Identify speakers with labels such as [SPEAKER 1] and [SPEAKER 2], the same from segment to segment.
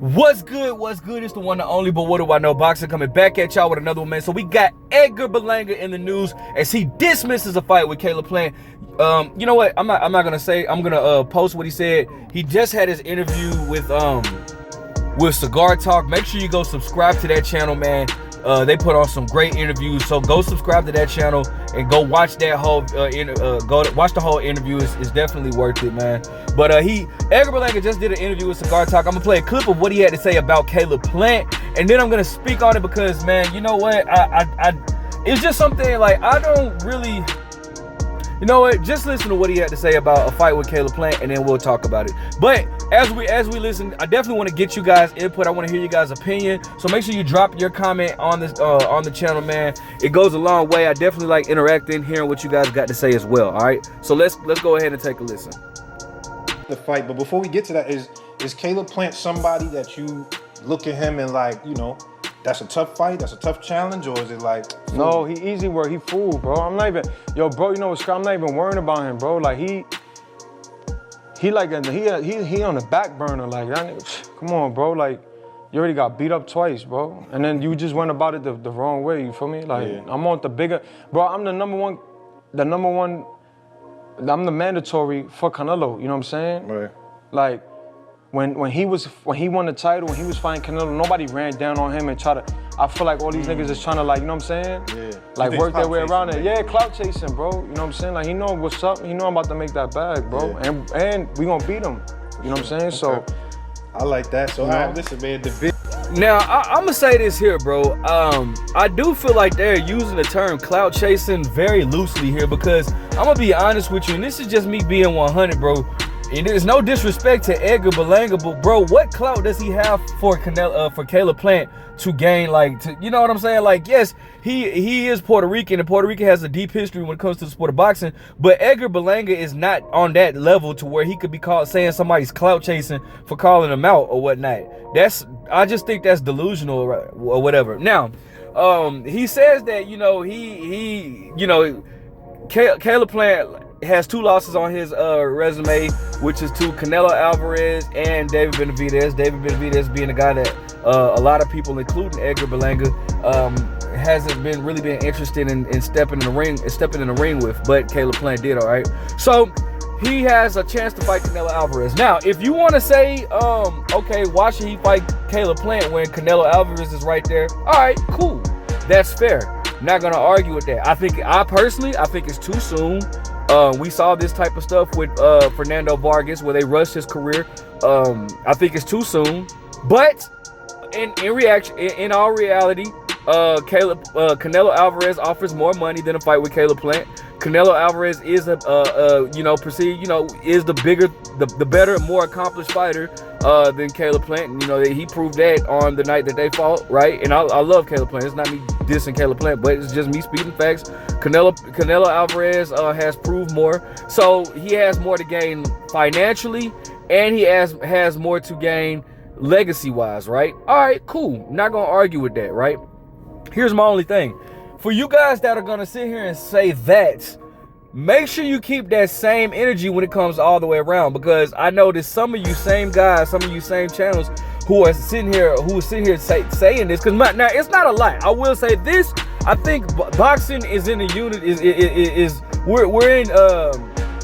[SPEAKER 1] What's good? What's good? It's the one and only, but what do I know? Boxing coming back at y'all with another one, man. So we got Edgar Berlanga in the news as he dismisses a fight with Caleb Plant. You know what? I'm not gonna say. I'm gonna post what he said. He just had his interview with Cigar Talk. Make sure you go subscribe to that channel, man. They put on some great interviews, so go subscribe to that channel and go watch that whole watch the whole interview. It's definitely worth it, man. But Edgar Berlanga just did an interview with Cigar Talk. I'm gonna play a clip of what he had to say about Caleb Plant, and then I'm gonna speak on it because, man, you know what? It's just something like I don't really. You know what? Just listen to what he had to say about a fight with Caleb Plant, and then we'll talk about it. But as we listen, I definitely want to get you guys input. I want to hear you guys' opinion. So make sure you drop your comment on this on the channel, man. It goes a long way. I definitely like interacting, hearing what you guys got to say as well. All right. So let's go ahead and take a listen.
[SPEAKER 2] The fight, but before we get to that, is Caleb Plant somebody that you look at him and like, you know, that's a tough fight, that's a tough challenge, or is it like fool?
[SPEAKER 3] No, he easy work, he fool, bro. I'm not even, yo, bro, you know what's I'm not even worrying about him, bro. Like he like he on the back burner, like that nigga, come on, bro. Like you already got beat up twice, bro. And then you just went about it the wrong way, you feel me? Like yeah. I'm on the bigger, bro, I'm the number one, I'm the mandatory for Canelo, you know what I'm saying? Right. Like when he won the title, when he was fighting Canelo, nobody ran down on him and try to. I feel like all these niggas is trying to, like, you know what I'm saying? Yeah. Like work their way around it. Yeah, clout chasing, bro. You know what I'm saying? Like he know what's up. He know I'm about to make that bag, bro. Yeah. And we gonna beat him. You know what I'm saying? Okay. So
[SPEAKER 2] I like that. So listen, man.
[SPEAKER 1] Now I'm gonna say this here, bro. I do feel like they're using the term clout chasing very loosely here because I'm gonna be honest with you, and this is just me being 100, bro. And there's no disrespect to Edgar Berlanga, but bro, what clout does he have for Caleb Plant to gain? Like, you know what I'm saying? Like, yes, he is Puerto Rican, and Puerto Rico has a deep history when it comes to the sport of boxing. But Edgar Berlanga is not on that level to where he could be called saying somebody's clout chasing for calling him out or whatnot. I just think that's delusional or whatever. Now, he says that Caleb Plant has 2 losses on his resume, which is to Canelo Alvarez and David Benavidez. David Benavidez being a guy that a lot of people, including Edgar Berlanga, hasn't really been interested in stepping in the ring with, but Caleb Plant did. All right, so he has a chance to fight Canelo Alvarez. Now, if you want to say, okay, why should he fight Caleb Plant when Canelo Alvarez is right there? All right, cool, that's fair. Not gonna argue with that. I personally think it's too soon. We saw this type of stuff with Fernando Vargas where they rushed his career. I think it's too soon. But in all reality, Canelo Alvarez offers more money than a fight with Caleb Plant. Canelo Alvarez is is the better, more accomplished fighter than Caleb Plant. And, you know, he proved that on the night that they fought, right? And I love Caleb Plant. It's not me dissing Caleb Plant, but it's just me speaking facts. Canelo Alvarez has proved more, so he has more to gain financially, and he has more to gain legacy-wise, right? All right, cool. Not gonna argue with that, right? Here's my only thing. For you guys that are gonna sit here and say that, make sure you keep that same energy when it comes all the way around, because I know that some of you same guys, some of you same channels who are sitting here saying this, because now it's not a lie. I will say this. I think boxing is in a unit.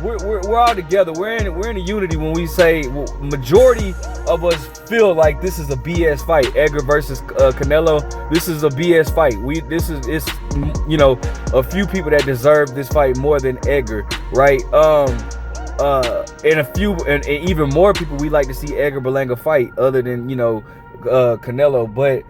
[SPEAKER 1] We're all together. We're in a unity when we say majority of us feel like this is a BS fight. Edgar versus Canelo. This is a BS fight. It's a few people that deserve this fight more than Edgar, right? And even more people we like to see Edgar Berlanga fight other than Canelo. But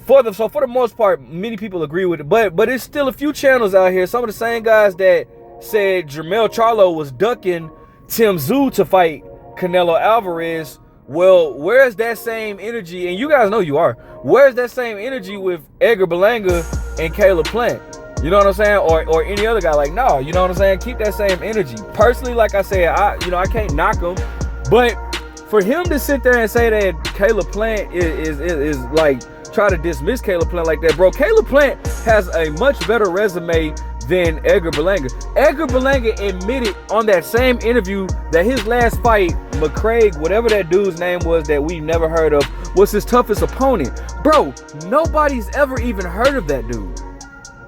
[SPEAKER 1] for the most part, many people agree with it. But it's still a few channels out here. Some of the same guys that said Jermell Charlo was ducking Tim Tszyu to fight Canelo Alvarez. Well, where's that same energy? And you guys know you are. Where's that same energy with Edgar Berlanga and Caleb Plant? You know what I'm saying? Or any other guy? Like, no, you know what I'm saying? Keep that same energy. Personally, like I said, I can't knock him. But for him to sit there and say that Caleb Plant is like, try to dismiss Caleb Plant like that, bro. Caleb Plant has a much better resume than Edgar Berlanga. Edgar Berlanga admitted on that same interview that his last fight, McCraig, whatever that dude's name was that we've never heard of, was his toughest opponent. Bro, nobody's ever even heard of that dude.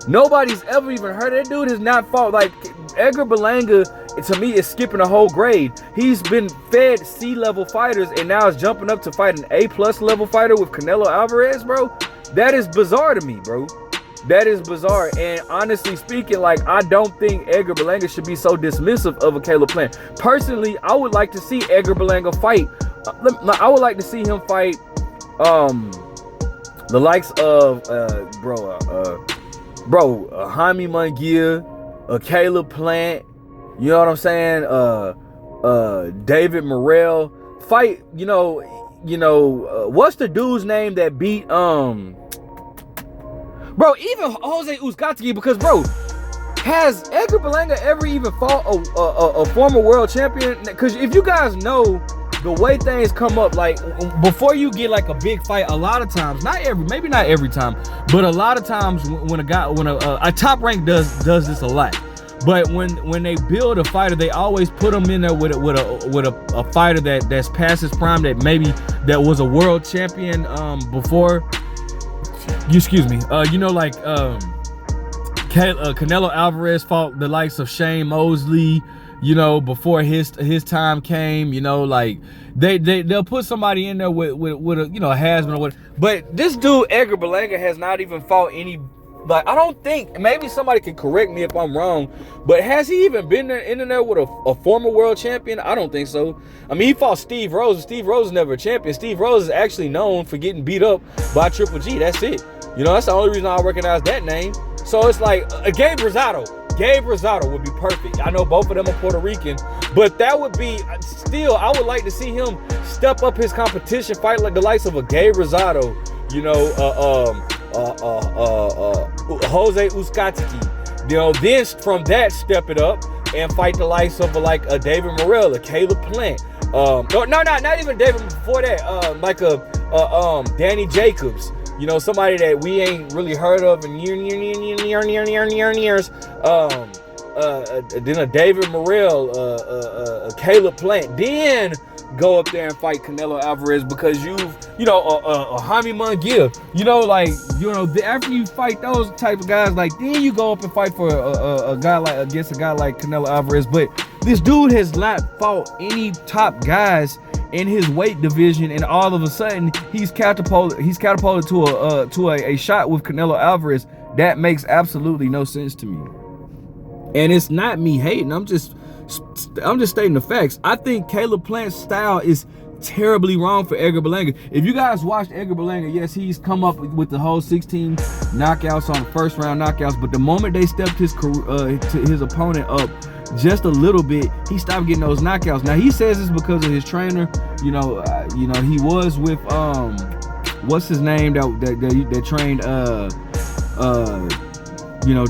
[SPEAKER 1] Nobody's ever even heard of that dude. Has not fought. Like, Edgar Berlanga, to me, is skipping a whole grade. He's been fed C-level fighters and now is jumping up to fight an A+ level fighter with Canelo Alvarez, bro. That is bizarre to me, bro. That is bizarre. And honestly speaking, like, I don't think Edgar Berlanga should be so dismissive of a Caleb Plant. Personally, I would like to see Edgar Berlanga fight. I would like to see him fight the likes of Jaime Munguia, Caleb Plant, you know what I'm saying? David Morrell. Fight, what's the dude's name that beat even Jose Uzcategui, because has Edgar Berlanga ever even fought a former world champion? Because if you guys know the way things come up, like before you get like a big fight, a lot of times, maybe not every time, but a lot of times when a top rank does this a lot. But when they build a fighter, they always put them in there with a fighter that's past his prime, that was a world champion before. Excuse me. Canelo Alvarez fought the likes of Shane Mosley, before his time came. Like they'll put somebody in there with a has-been or what. But this dude Edgar Berlanga has not even fought any. Like, I don't think, maybe somebody can correct me if I'm wrong, but has he even been in there with a former world champion? I don't think so. I mean, he fought Steve Rose. Steve Rose is never a champion. Steve Rose is actually known for getting beat up by Triple G. That's it. That's the only reason I recognize that name. So it's like Gabe Rosado. Gabe Rosado would be perfect. I know both of them are Puerto Rican, but that would be still, I would like to see him step up his competition, fight like the likes of a Gabe Rosado, Jose Uzcategui, then from that step it up and fight the likes of a David Morrell, a Caleb Plant, not even David before that, Danny Jacobs, somebody that we ain't really heard of in years. Then a David Morrell, a Caleb Plant, then go up there and fight Canelo Alvarez, because a Jaime Munguia, after you fight those type of guys, like, then you go up and fight for against a guy like Canelo Alvarez. But this dude has not fought any top guys in his weight division, and all of a sudden he's catapulted to a shot with Canelo Alvarez. That makes absolutely no sense to me. And it's not me hating. I'm just stating the facts. I think Caleb Plant's style is terribly wrong for Edgar Berlanga. If you guys watched Edgar Berlanga, yes, he's come up with the whole 16 knockouts on the first round knockouts, but the moment they stepped his opponent up just a little bit, he stopped getting those knockouts. Now he says it's because of his trainer. He was with what's his name that trained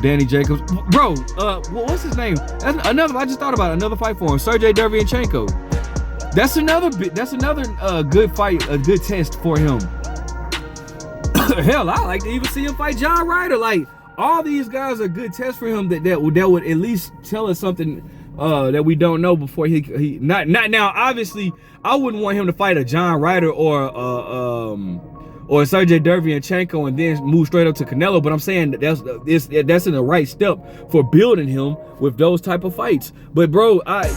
[SPEAKER 1] Danny Jacobs. Bro, what's his name? I just thought about another fight for him. Sergey Derevyanchenko. That's another good fight, a good test for him. Hell, I like to even see him fight John Ryder. Like, all these guys are good tests for him that would at least tell us something that we don't know before he not now. Obviously, I wouldn't want him to fight a John Ryder or Sergey Derevyanchenko and then move straight up to Canelo, but I'm saying that's in the right step for building him with those type of fights. But bro, I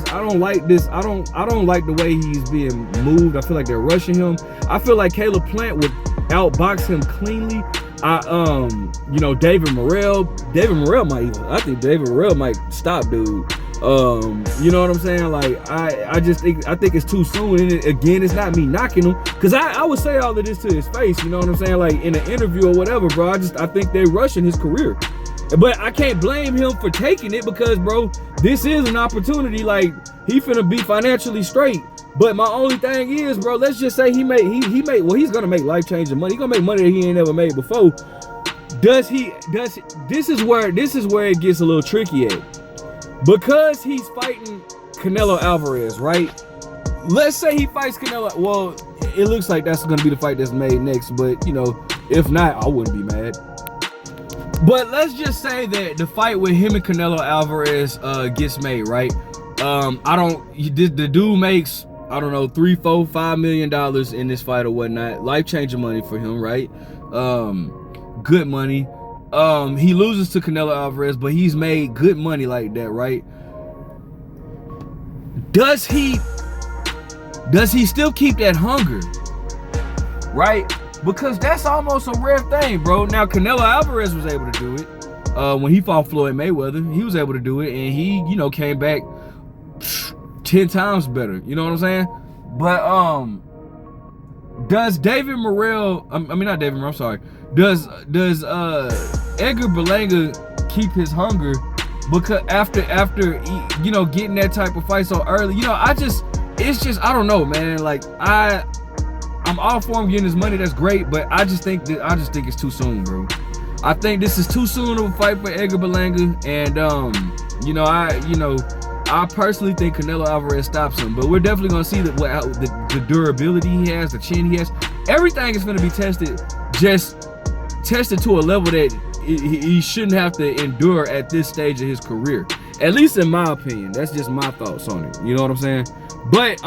[SPEAKER 1] don't like this. I don't like the way he's being moved. I feel like they're rushing him. I feel like Caleb Plant would outbox him cleanly. David Morrell I think David Morrell might stop dude. You know what I'm saying? Like, I think it's too soon. And again, it's not me knocking him, because I would say all of this to his face. You know what I'm saying? Like, in an interview or whatever, bro. I think they're rushing his career. But I can't blame him for taking it, because, bro, this is an opportunity. Like, he finna be financially straight. But my only thing is, bro, let's just say he's gonna make life-changing money. He's gonna make money that he ain't never made before. This is where it gets a little tricky at. Because he's fighting Canelo Alvarez, right? Let's say he fights Canelo. Well, it looks like that's going to be the fight that's made next. But, if not, I wouldn't be mad. But let's just say that the fight with him and Canelo Alvarez gets made, right? The dude makes, I don't know, $3, $4, $5 million in this fight or whatnot. Life-changing money for him, right? Good money. He loses to Canelo Alvarez, but he's made good money like that, right? Does he still keep that hunger? Right? Because that's almost a rare thing, bro. Now, Canelo Alvarez was able to do it. When he fought Floyd Mayweather, he was able to do it, and he, you know, came back 10 times better. You know what I'm saying? But does David Morrell, not David Morrell, I'm sorry. Does Edgar Berlanga keep his hunger because after you know, getting that type of fight so early? You know, I don't know, man. Like I'm all for him getting his money. That's great, but I just think it's too soon, bro. I think this is too soon of a fight for Edgar Berlanga, and I personally think Canelo Alvarez stops him. But we're definitely gonna see the durability he has, the chin he has. Everything is gonna be tested to a level that he shouldn't have to endure at this stage of his career. At least in my opinion. That's just my thoughts on it. You know what I'm saying? But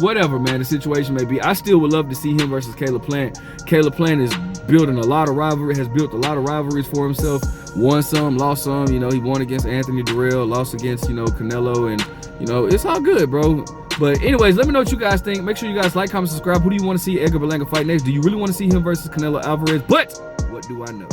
[SPEAKER 1] whatever, man, the situation may be, I still would love to see him versus Caleb Plant. Caleb Plant is building a lot of rivalry, has built a lot of rivalries for himself. Won some, lost some. You know, he won against Anthony Durrell, lost against, you know, Canelo, and, you know, it's all good, bro. But anyways, let me know what you guys think. Make sure you guys like, comment, subscribe. Who do you want to see Edgar Berlanga fight next? Do you really want to see him versus Canelo Alvarez? But what do I know?